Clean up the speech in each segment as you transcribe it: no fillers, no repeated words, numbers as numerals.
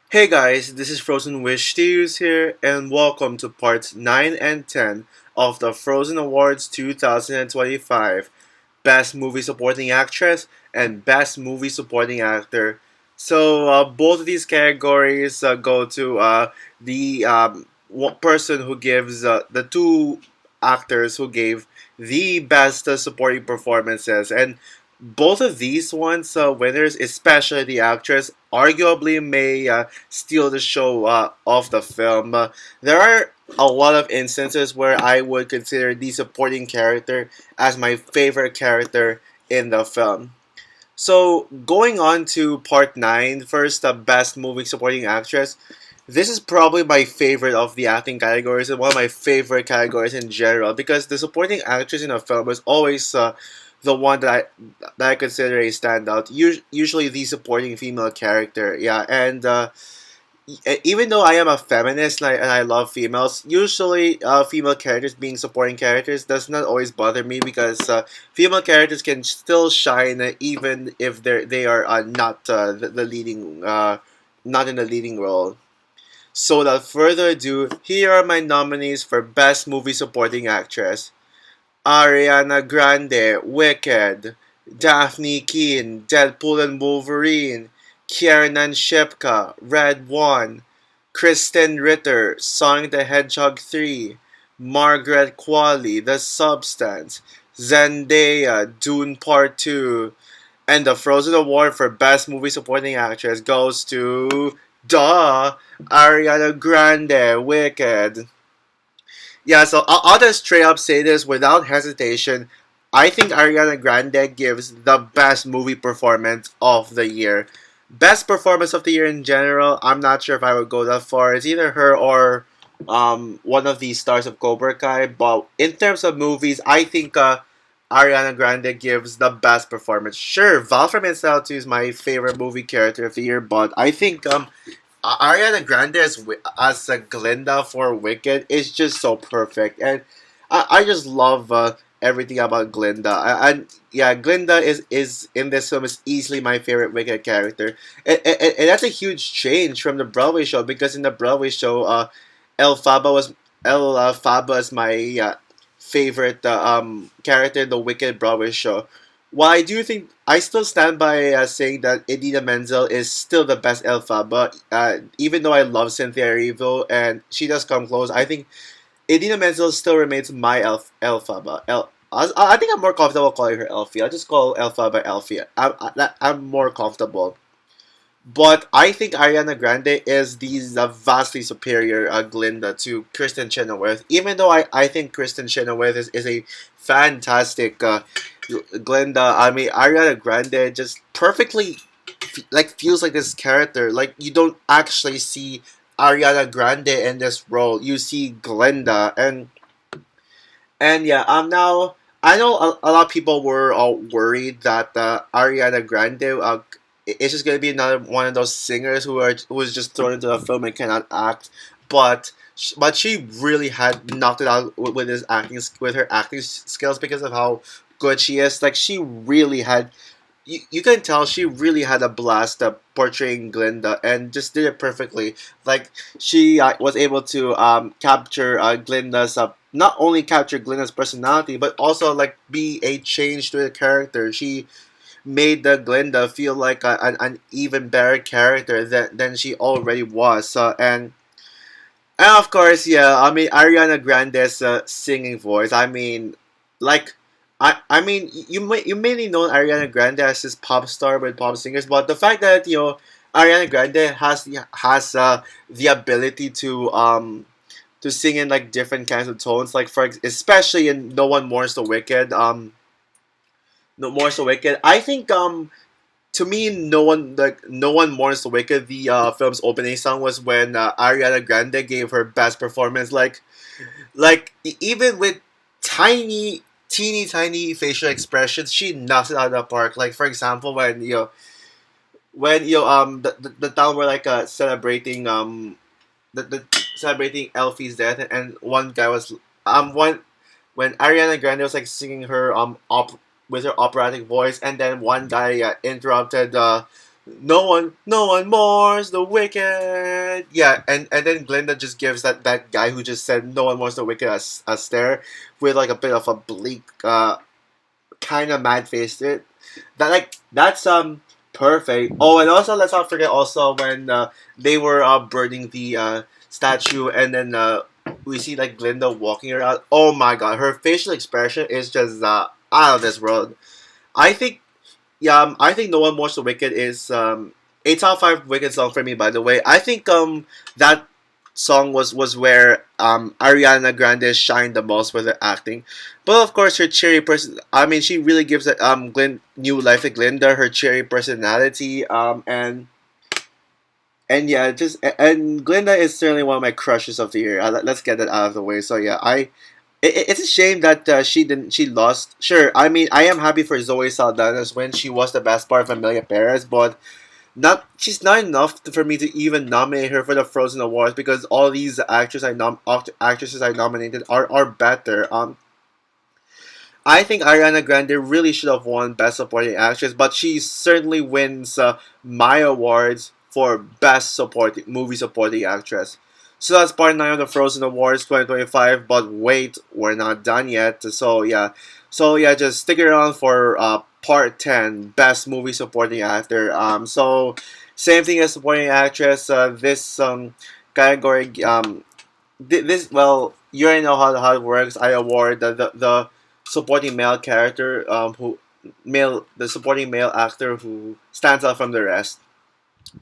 Hey guys, this is Frozen Wish Studios here, and welcome to parts 9 and 10 of the Frozen Awards 2025 Best Movie Supporting Actress and Best Movie Supporting Actor. Both of these categories go to the one person who gives the two actors who gave the best supporting performances, and both of these ones winners, especially the actress, arguably may steal the show of the film. There are a lot of instances where I would consider the supporting character as my favorite character in the film. So, going on to part 9, first, the best movie supporting actress. This is probably my favorite of the acting categories and one of my favorite categories in general because the supporting actress in a film is always the one that I consider a standout. Usually the supporting female character, yeah. And even though I am a feminist and I love females, usually female characters being supporting characters does not always bother me because female characters can still shine even if they are not the leading not in the leading role. So without further ado, here are my nominees for Best Movie Supporting Actress. Ariana Grande, Wicked, Daphne Keane, Deadpool and Wolverine, Kiernan Shipka, Red One, Kristen Ritter, Sonic the Hedgehog 3, Margaret Qualley, The Substance, Zendaya, Dune Part 2, and the Frozen Award for Best Movie Supporting Actress goes to Ariana Grande, Wicked. Yeah, so I'll just straight up say this without hesitation. I think Ariana Grande gives the best movie performance of the year. Best performance of the year in general, I'm not sure if I would go that far. It's either her or one of the stars of Cobra Kai. But in terms of movies, I think Ariana Grande gives the best performance. Sure, Val from Inside 2 is my favorite movie character of the year, but I think Ariana Grande as Glinda for Wicked is just so perfect, and I just love everything about Glinda. And yeah, Glinda is in this film is easily my favorite Wicked character, and that's a huge change from the Broadway show because in the Broadway show, El Faba is my favorite character in the Wicked Broadway show. While I do think I still stand by saying that Idina Menzel is still the best Elpha, but even though I love Cynthia Erivo and she does come close, I think Idina Menzel still remains my Elphaba. I think I'm more comfortable calling her Elfie. I'll just call Elphaba Elfie. I'm more comfortable. But I think Ariana Grande is the vastly superior Glinda to Kristen Chenoweth. Even though I think Kristen Chenoweth is a fantastic Glinda. I mean, Ariana Grande just perfectly feels like this character. Like you don't actually see Ariana Grande in this role. You see Glinda, and yeah. Now I know a lot of people were all worried that Ariana Grande it's just gonna be another one of those singers who is just thrown into a film and cannot act, but she really had knocked it out with his acting with her acting skills because of how good she is. Like she really had you can tell she really had a blast portraying Glinda and just did it perfectly. Like she was able to capture Glinda's not only capture Glinda's personality but also like be a change to the character. She made the Glinda feel like an even better character than she already was. And of course, yeah, I mean Ariana Grande's singing voice. I mean, like, I mean, you mainly know Ariana Grande as this pop star with pop singers, but the fact that Ariana Grande has the ability to sing in like different kinds of tones, like especially in No One Mourns the Wicked. No Mourns the Wicked. I think to me, no one mourns the wicked. The film's opening song was when Ariana Grande gave her best performance. Even with teeny tiny facial expressions, she knocks it out of the park. Like for example, when the town were like celebrating the celebrating Elfie's death, and one guy was one when Ariana Grande was like singing her with her operatic voice, and then one guy interrupted No one mourns the wicked. Yeah, and then Glinda just gives that guy who just said no one mourns the wicked a stare with like a bit of a bleak, kind of mad face to it. That's perfect. Oh, and also let's not forget also when they were burning the statue, and then we see like Glinda walking around. Oh my god, her facial expression is just out of this world. I think I think No One Mourns the Wicked is a top five Wicked song for me. By the way, I think that song was where Ariana Grande shined the most with her acting, but of course her cheery person. I mean, she really gives it new life to Glinda. Her cheery personality and yeah, just and Glinda is certainly one of my crushes of the year. Let's get that out of the way. So yeah, it's a shame that she lost. Sure, I mean I am happy for Zoe Saldana's win. She was the best part of Amelia Perez, but not she's not enough for me to even nominate her for the Frozen Awards because all these actresses I nominated are better. I think Ariana Grande really should have won Best Supporting Actress, but she certainly wins my awards for Best Supporting Movie Supporting Actress. So that's part 9 of the Frozen Awards 2025. But wait, we're not done yet. So yeah, just stick around for part 10, Best Movie Supporting Actor. So same thing as Supporting Actress. This category this well, you already know how it works. I award the supporting male character who male the supporting male actor who stands out from the rest.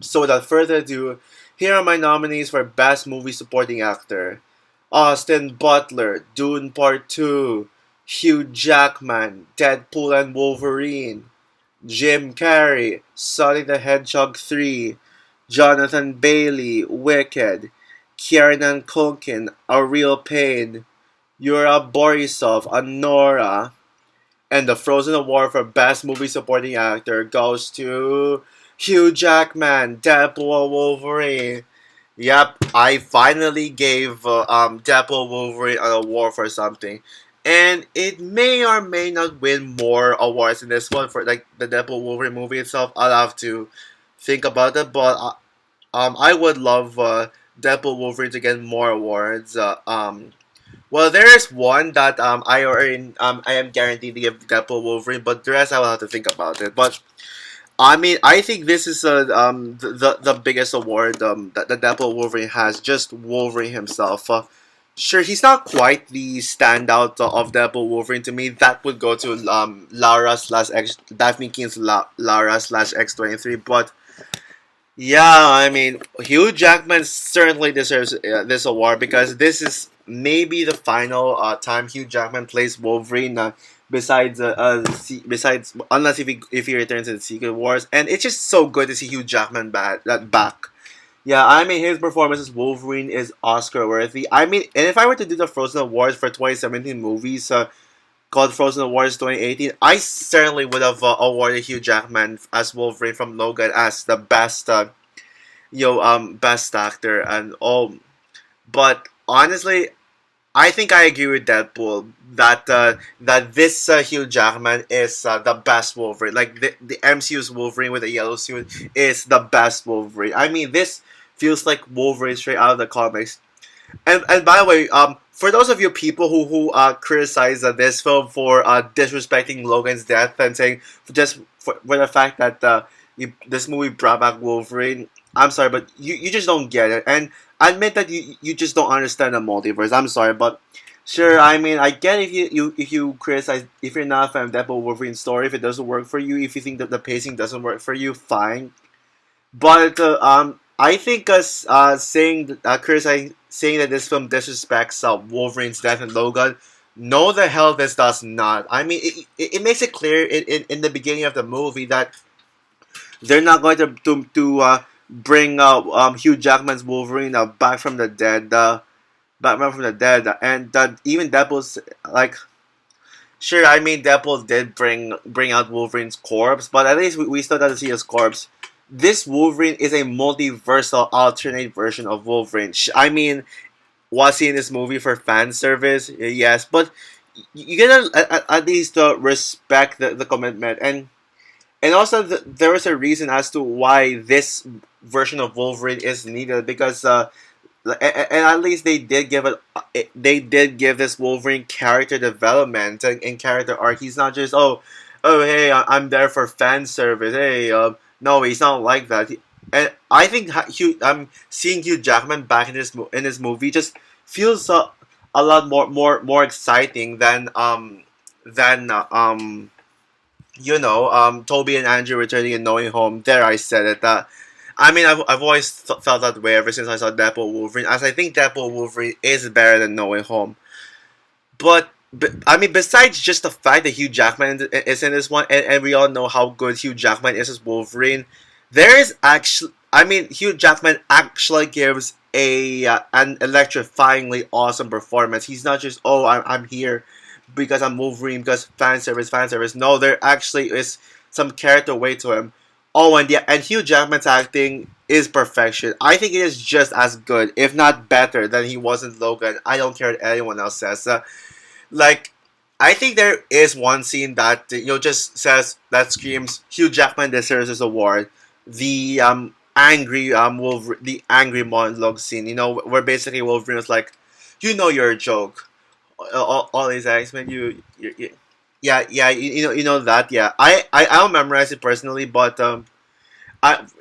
So without further ado, here are my nominees for Best Movie Supporting Actor: Austin Butler, Dune Part Two; Hugh Jackman, Deadpool and Wolverine; Jim Carrey, Sonic the Hedgehog 3; Jonathan Bailey, Wicked; Kieran Culkin, A Real Pain; Yura Borisov, Anora. And the Frozen Award for Best Movie Supporting Actor goes to Hugh Jackman, Deadpool Wolverine. Yep, I finally gave Deadpool Wolverine an award for something. And it may or may not win more awards in this one for like the Deadpool Wolverine movie itself. I'll have to think about it, but I would love Deadpool Wolverine to get more awards. Well, there is one that I am guaranteed to give Deadpool Wolverine, but the rest I will have to think about it. But I mean, I think this is the biggest award that the Deadpool Wolverine has. Just Wolverine himself. Sure, he's not quite the standout of Deadpool Wolverine to me. That would go to Laura slash X Daphne Keen's Laura slash X-23, but yeah, I mean, Hugh Jackman certainly deserves this award because this is maybe the final time Hugh Jackman plays Wolverine. Besides, unless if he returns in Secret Wars, and it's just so good to see Hugh Jackman back. Yeah, I mean his performance as Wolverine is Oscar worthy. I mean, and if I were to do the Frozen Awards for 2017 movies, called Frozen Awards 2018, I certainly would have awarded Hugh Jackman as Wolverine from Logan as the best, best actor and all. But honestly, I think I agree with Deadpool that this Hugh Jackman is the best Wolverine. Like the MCU's Wolverine with a yellow suit is the best Wolverine. I mean, this feels like Wolverine straight out of the comics. And by the way, for those of you people who criticize this film for disrespecting Logan's death and saying just for the fact that this movie brought back Wolverine, I'm sorry, but you just don't get it. And admit that you just don't understand the multiverse. I'm sorry, but sure. I mean, I get if you criticize if you're not a fan of Deadpool Wolverine story, if it doesn't work for you, if you think that the pacing doesn't work for you, fine. But I think us criticizing saying that this film disrespects Wolverine's death in Logan. No, the hell this does not. I mean, it makes it clear in the beginning of the movie that they're not going to bring Hugh Jackman's Wolverine back from the dead, and that even Deadpool's like. Sure, I mean Deadpool did bring out Wolverine's corpse, but at least we still got to see his corpse. This Wolverine is a multiversal alternate version of Wolverine. I mean, was he in this movie for fan service? Yes, but you gotta at least respect the commitment. And And also, there is a reason as to why this version of Wolverine is needed because and at least they did give this Wolverine character development and character arc. He's not just hey, I'm there for fan service. Hey, no, he's not like that. And I think seeing Hugh Jackman back in this movie just feels a lot more exciting than Toby and Andrew returning and knowing home. There, I said it. I mean, I've always felt that way ever since I saw Deadpool Wolverine, as I think Deadpool Wolverine is better than No Way Home. But I mean, besides just the fact that Hugh Jackman is in this one, and we all know how good Hugh Jackman is as Wolverine, there is actually, I mean, Hugh Jackman actually gives an electrifyingly awesome performance. He's not just I'm here because I'm Wolverine because fan service. No, there actually is some character weight to him. Oh, and Hugh Jackman's acting is perfection. I think it is just as good, if not better, than he was in Logan. I don't care what anyone else says. Like, I think there is one scene that just says that screams Hugh Jackman deserves this award. The the angry monologue scene. Where basically Wolverine was like, you're a joke. All these X-Men, yeah, yeah, you know that, yeah. I don't memorize it personally, but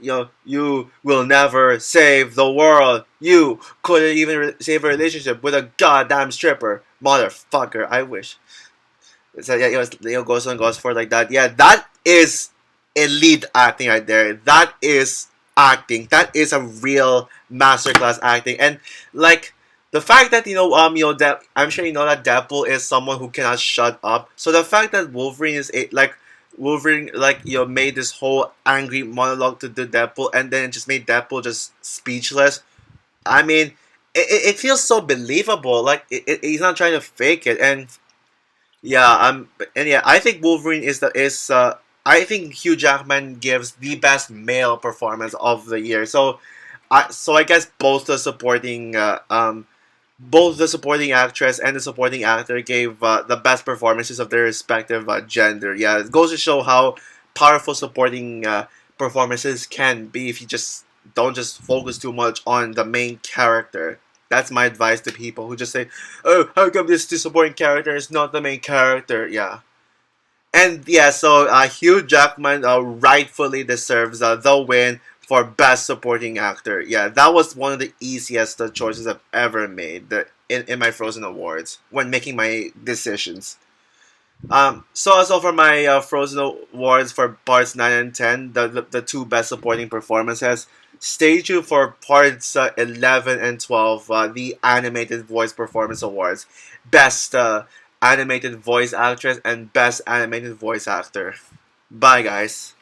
you will never save the world. You couldn't even save a relationship with a goddamn stripper, motherfucker. I wish. So yeah, goes on goes for like that. Yeah, that is elite acting right there. That is acting. That is a real masterclass acting, and like the fact that that I'm sure you know that Deadpool is someone who cannot shut up. So the fact that Wolverine is Wolverine made this whole angry monologue to the Deadpool, and then it just made Deadpool just speechless. I mean, it feels so believable. Like he's not trying to fake it, and yeah, I think Wolverine I think Hugh Jackman gives the best male performance of the year. So I guess both the supporting actress and the supporting actor gave the best performances of their respective gender. Yeah, it goes to show how powerful supporting performances can be if you just don't just focus too much on the main character. That's my advice to people who just say, "Oh, how come this supporting character is not the main character?" Yeah, and yeah, so Hugh Jackman rightfully deserves the win for Best Supporting Actor. Yeah, that was one of the easiest choices I've ever made in my Frozen Awards when making my decisions. So for my Frozen Awards for parts 9 and 10, the two best supporting performances. Stay tuned for parts 11 and 12, the Animated Voice Performance Awards. Best Animated Voice Actress and Best Animated Voice Actor. Bye, guys.